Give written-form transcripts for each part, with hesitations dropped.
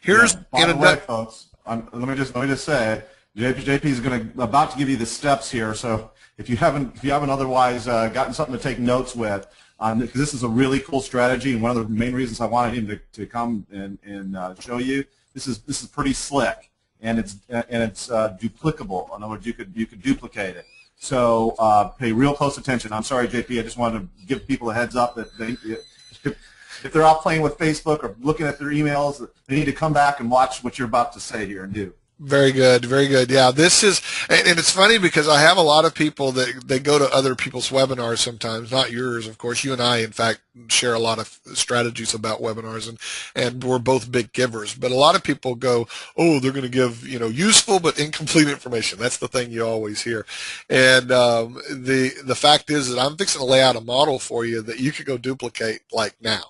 Here's By the way, folks, let me just say, JP is about to give you the steps here. So if you haven't otherwise gotten something to take notes with, because this is a really cool strategy, and one of the main reasons I wanted him to come and show you. This is pretty slick, and it's duplicable. In other words, you could duplicate it. So pay real close attention. I'm sorry, JP. I just wanted to give people a heads up that if they're out playing with Facebook or looking at their emails, they need to come back and watch what you're about to say here and do. Very good, very good. Yeah, this is, and it's funny because I have a lot of people that they go to other people's webinars sometimes, not yours, of course. You and I, in fact, share a lot of strategies about webinars, and we're both big givers. But a lot of people go, oh, they're going to give, useful but incomplete information. That's the thing you always hear. And the fact is that I'm fixing to lay out a model for you that you could go duplicate like now.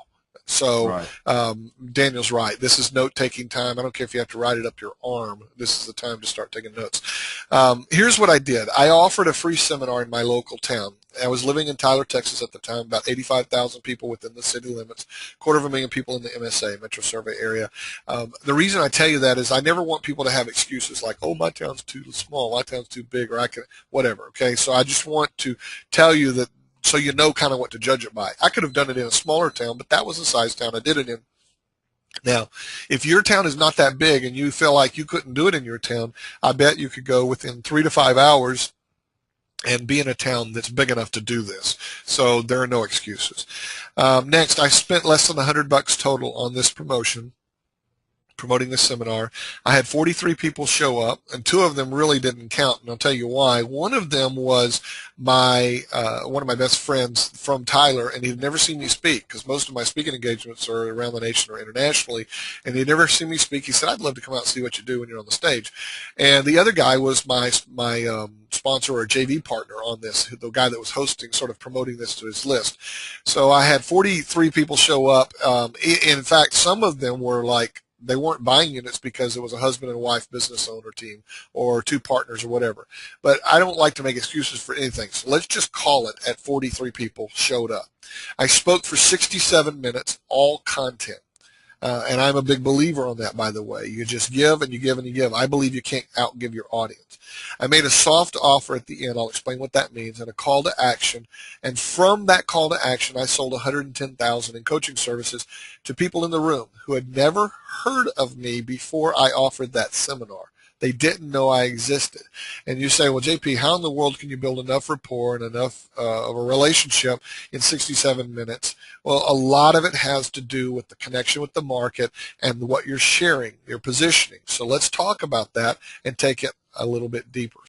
So right. Daniel's right. This is note-taking time. I don't care if you have to write it up your arm. This is the time to start taking notes. Here's what I did. I offered a free seminar in my local town. I was living in Tyler, Texas at the time, about 85,000 people within the city limits, 250,000 people in the MSA, Metro Survey area. The reason I tell you that is I never want people to have excuses like, oh, my town's too small, my town's too big, or I can, whatever, okay? So I just want to tell you that so you know kind of what to judge it by. I could have done it in a smaller town, but that was the size town I did it in. Now, if your town is not that big and you feel like you couldn't do it in your town, I bet you could go within 3 to 5 hours and be in a town that's big enough to do this. So there are no excuses. Next, I spent less than $100 total on this promoting this seminar. I had 43 people show up, and 2 of them really didn't count, and I'll tell you why. One of them was one of my best friends from Tyler, and he'd never seen me speak because most of my speaking engagements are around the nation or internationally, and he'd never seen me speak. He said, I'd love to come out and see what you do when you're on the stage. And the other guy was my sponsor or JV partner on this, the guy that was hosting, sort of promoting this to his list. So I had 43 people show up. In fact, some of them were like, they weren't buying units because it was a husband and wife business owner team or 2 partners or whatever. But I don't like to make excuses for anything. So let's just call it at 43 people showed up. I spoke for 67 minutes, all content. And I'm a big believer on that, by the way. You just give and you give and you give. I believe you can't outgive your audience. I made a soft offer at the end. I'll explain what that means, and a call to action. And from that call to action, I sold $110,000 in coaching services to people in the room who had never heard of me before I offered that seminar. They didn't know I existed. And you say, well, JP, how in the world can you build enough rapport and enough of a relationship in 67 minutes? Well, a lot of it has to do with the connection with the market and what you're sharing, your positioning. So let's talk about that and take it a little bit deeper.